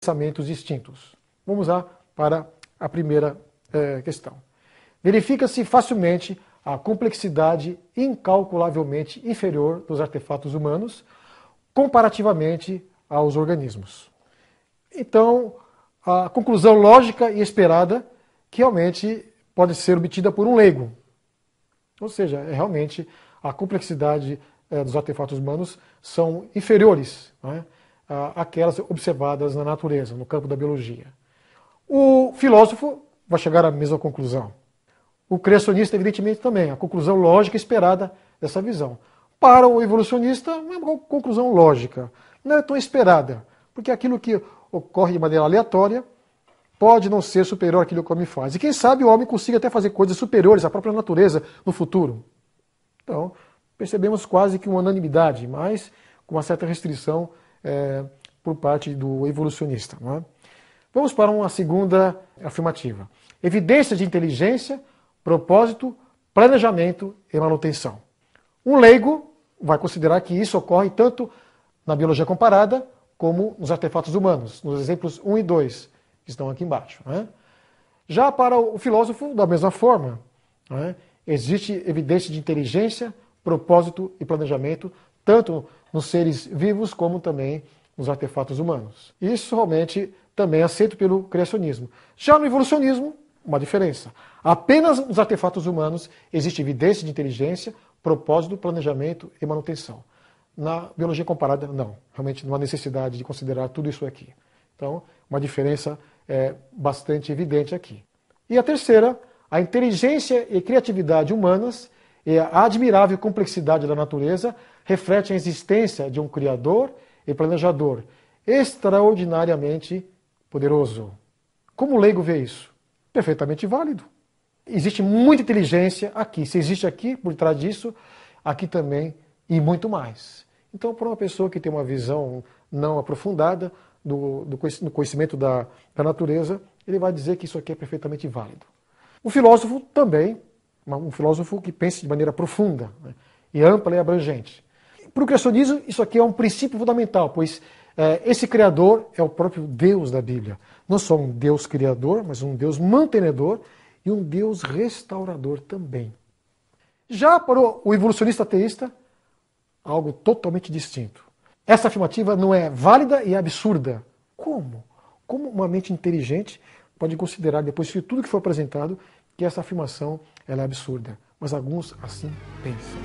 pensamentos distintos. Vamos lá para a primeira questão. Verifica-se facilmente a complexidade incalculavelmente inferior dos artefatos humanos comparativamente aos organismos. Então, a conclusão lógica e esperada que realmente pode ser obtida por um leigo. Ou seja, realmente a complexidade dos artefatos humanos são inferiores, né, àquelas observadas na natureza, no campo da biologia. O filósofo vai chegar à mesma conclusão. O criacionista, evidentemente, também. A conclusão lógica esperada dessa visão. Para o evolucionista, não é uma conclusão lógica. Não é tão esperada. Porque aquilo que ocorre de maneira aleatória pode não ser superior àquilo que o homem faz. E quem sabe o homem consiga até fazer coisas superiores à própria natureza no futuro. Então, percebemos quase que uma unanimidade, mas com uma certa restrição por parte do evolucionista. Não é? Vamos para uma segunda afirmativa. Evidência de inteligência, propósito, planejamento e manutenção. Um leigo vai considerar que isso ocorre tanto na biologia comparada como nos artefatos humanos, nos exemplos 1 e 2, que estão aqui embaixo. Né? Já para o filósofo, da mesma forma, né? Existe evidência de inteligência, propósito e planejamento, tanto nos seres vivos como também nos artefatos humanos. Isso realmente também é aceito pelo criacionismo. Já no evolucionismo, uma diferença. Apenas nos artefatos humanos existe evidência de inteligência, propósito, planejamento e manutenção. Na biologia comparada, não. Realmente não há necessidade de considerar tudo isso aqui. Então, uma diferença bastante evidente aqui. E a terceira, a inteligência e criatividade humanas e a admirável complexidade da natureza refletem a existência de um criador e planejador extraordinariamente poderoso. Como o leigo vê isso? Perfeitamente válido. Existe muita inteligência aqui. Se existe aqui, por trás disso, aqui também, e muito mais. Então, para uma pessoa que tem uma visão não aprofundada do conhecimento da natureza, ele vai dizer que isso aqui é perfeitamente válido. O filósofo também, um filósofo que pense de maneira profunda, né, e ampla e abrangente. Para o criacionismo, isso aqui é um princípio fundamental, pois esse Criador é o próprio Deus da Bíblia. Não só um Deus criador, mas um Deus mantenedor e um Deus restaurador também. Já para o evolucionista ateísta, algo totalmente distinto. Essa afirmativa não é válida e absurda. Como? Como uma mente inteligente pode considerar, depois de tudo que foi apresentado, que essa afirmação ela é absurda? Mas alguns assim pensam.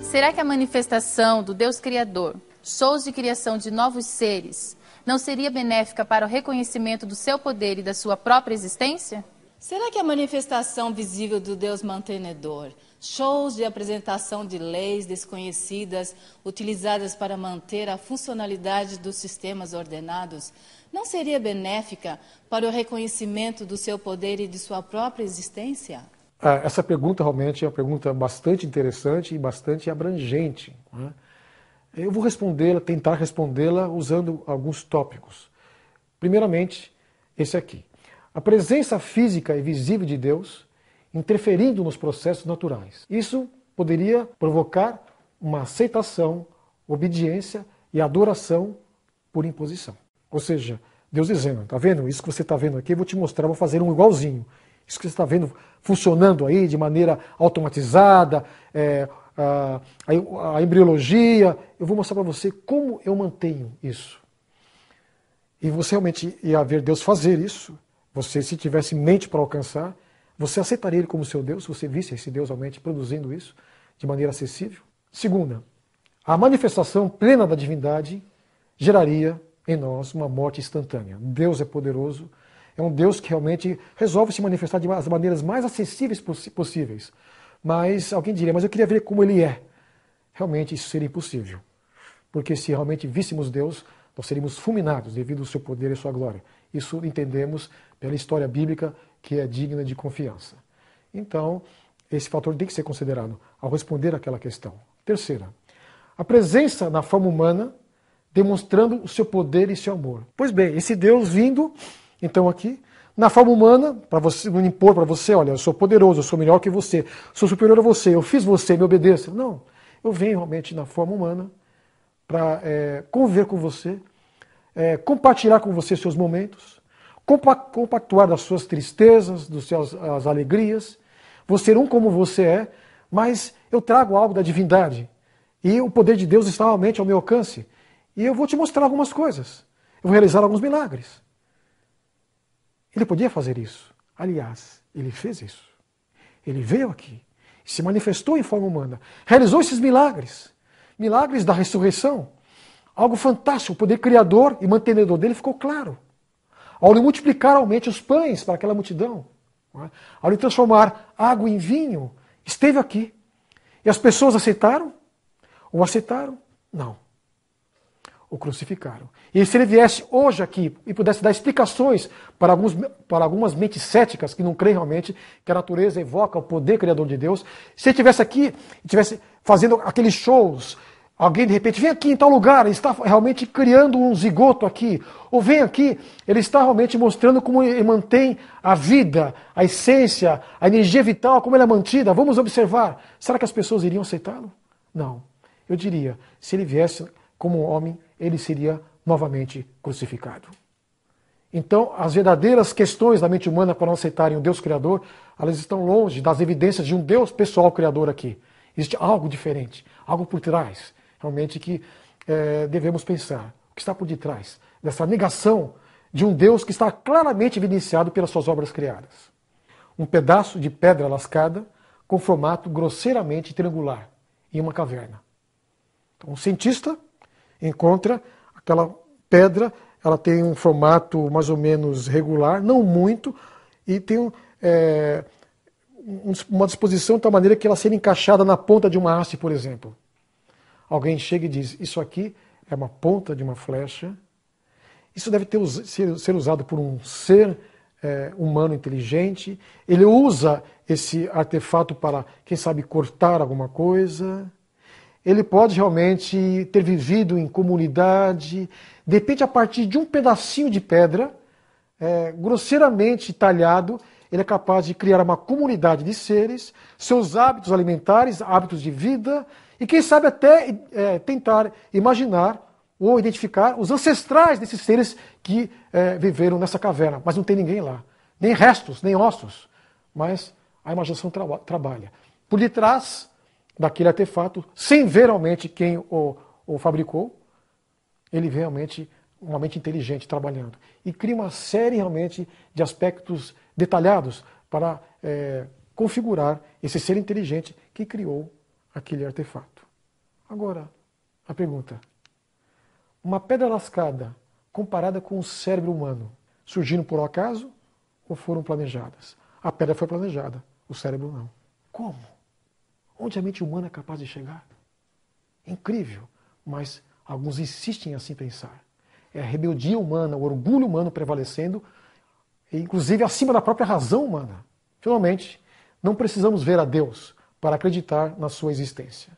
Será que a manifestação do Deus Criador, shows de criação de novos seres, não seria benéfica para o reconhecimento do seu poder e da sua própria existência? Será que a manifestação visível do Deus mantenedor, shows de apresentação de leis desconhecidas utilizadas para manter a funcionalidade dos sistemas ordenados, não seria benéfica para o reconhecimento do seu poder e de sua própria existência? Essa pergunta realmente é uma pergunta bastante interessante e bastante abrangente. Né? Eu vou tentar respondê-la usando alguns tópicos. Primeiramente, esse aqui. A presença física e visível de Deus interferindo nos processos naturais. Isso poderia provocar uma aceitação, obediência e adoração por imposição. Ou seja, Deus dizendo, está vendo? Isso que você está vendo aqui, eu vou te mostrar, vou fazer um igualzinho. Isso que você está vendo funcionando aí de maneira automatizada, a embriologia, eu vou mostrar para você como eu mantenho isso. E você realmente ia ver Deus fazer isso. Você, se tivesse mente para alcançar, você aceitaria Ele como seu Deus, se você visse esse Deus realmente produzindo isso de maneira acessível? Segunda, a manifestação plena da divindade geraria em nós uma morte instantânea. Deus é poderoso, é um Deus que realmente resolve se manifestar de as maneiras mais acessíveis possíveis. Mas alguém diria, mas eu queria ver como Ele é. Realmente isso seria impossível. Porque se realmente víssemos Deus, nós seríamos fulminados devido ao seu poder e sua glória. Isso entendemos pela história bíblica que é digna de confiança. Então, esse fator tem que ser considerado ao responder àquela questão. Terceira, a presença na forma humana demonstrando o seu poder e seu amor. Pois bem, esse Deus vindo, então aqui, na forma humana, para você não impor para você, olha, eu sou poderoso, eu sou melhor que você, sou superior a você, eu fiz você, me obedeça. Não. eu venho realmente na forma humana para conviver com você, compartilhar com você seus momentos, compactuar das suas tristezas, das suas alegrias. Vou ser um como você é, mas eu trago algo da divindade. E o poder de Deus está realmente ao meu alcance. E eu vou te mostrar algumas coisas. Eu vou realizar alguns milagres. Ele podia fazer isso. Aliás, ele fez isso. Ele veio aqui, se manifestou em forma humana, realizou esses milagres. Milagres da ressurreição. Algo fantástico. O poder criador e mantenedor dele ficou claro. Ao lhe multiplicar realmente os pães para aquela multidão, ao lhe transformar água em vinho, esteve aqui. E as pessoas aceitaram? O aceitaram? Não. O crucificaram. E se ele viesse hoje aqui e pudesse dar explicações para algumas mentes céticas que não creem realmente que a natureza evoca o poder criador de Deus, se ele estivesse aqui e estivesse fazendo aqueles shows, alguém de repente, vem aqui em tal lugar, ele está realmente criando um zigoto aqui, ou vem aqui, ele está realmente mostrando como ele mantém a vida, a essência, a energia vital, como ela é mantida, vamos observar. Será que as pessoas iriam aceitá-lo? Não. Eu diria, se ele viesse como um homem, ele seria novamente crucificado. Então, as verdadeiras questões da mente humana para não aceitarem o Deus Criador, elas estão longe das evidências de um Deus pessoal Criador aqui. Existe algo diferente, algo por trás, realmente que devemos pensar. O que está por detrás dessa negação de um Deus que está claramente evidenciado pelas suas obras criadas. Um pedaço de pedra lascada com formato grosseiramente triangular em uma caverna. Então, um cientista encontra aquela pedra, ela tem um formato mais ou menos regular, não muito, e tem uma disposição de tal maneira que ela seja encaixada na ponta de uma haste, por exemplo. Alguém chega e diz, isso aqui é uma ponta de uma flecha, isso deve ser usado por um ser humano inteligente, ele usa esse artefato para, quem sabe, cortar alguma coisa. Ele pode realmente ter vivido em comunidade, de repente a partir de um pedacinho de pedra, grosseiramente talhado, ele é capaz de criar uma comunidade de seres, seus hábitos alimentares, hábitos de vida, e quem sabe até tentar imaginar ou identificar os ancestrais desses seres que viveram nessa caverna. Mas não tem ninguém lá, nem restos, nem ossos, mas a imaginação trabalha. Por detrás daquele artefato, sem ver realmente quem o fabricou, ele vê realmente uma mente inteligente trabalhando. E cria uma série realmente de aspectos detalhados para configurar esse ser inteligente que criou aquele artefato. Agora, a pergunta. Uma pedra lascada comparada com o cérebro humano, surgiram por um acaso ou foram planejadas? A pedra foi planejada, o cérebro não. Como? Onde a mente humana é capaz de chegar? Incrível, mas alguns insistem em assim pensar. É a rebeldia humana, o orgulho humano prevalecendo, inclusive acima da própria razão humana. Finalmente, não precisamos ver a Deus para acreditar na sua existência.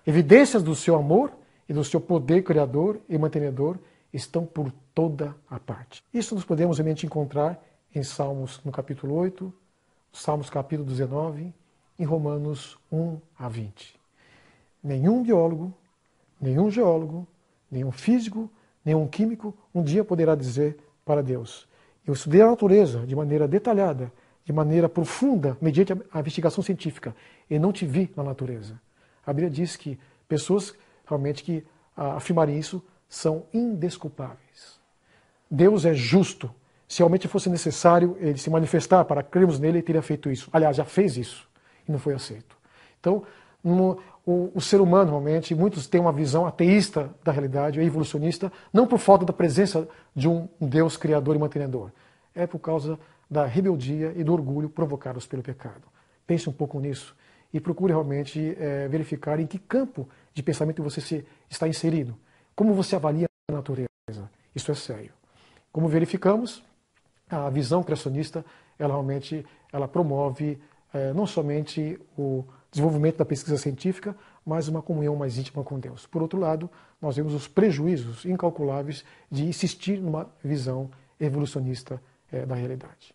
Evidências do seu amor e do seu poder criador e mantenedor estão por toda a parte. Isso nós podemos realmente encontrar em Salmos no capítulo 8, Salmos capítulo 19, em Romanos 1 a 20. Nenhum biólogo, nenhum geólogo, nenhum físico, nenhum químico um dia poderá dizer para Deus: eu estudei a natureza de maneira detalhada, de maneira profunda, mediante a investigação científica, e não te vi na natureza. A Bíblia diz que pessoas realmente que afirmarem isso são indesculpáveis. Deus é justo. Se realmente fosse necessário ele se manifestar para crermos nele, ele teria feito isso. Aliás, já fez isso e não foi aceito. Então, o ser humano, realmente, muitos têm uma visão ateísta da realidade, ou evolucionista, não por falta da presença de um Deus criador e mantenedor. É por causa da rebeldia e do orgulho provocados pelo pecado. Pense um pouco nisso e procure realmente verificar em que campo de pensamento você está inserido. Como você avalia a natureza. Isso é sério. Como verificamos, a visão criacionista, ela realmente promove não somente o desenvolvimento da pesquisa científica, mas uma comunhão mais íntima com Deus. Por outro lado, nós vemos os prejuízos incalculáveis de insistir numa visão evolucionista da realidade.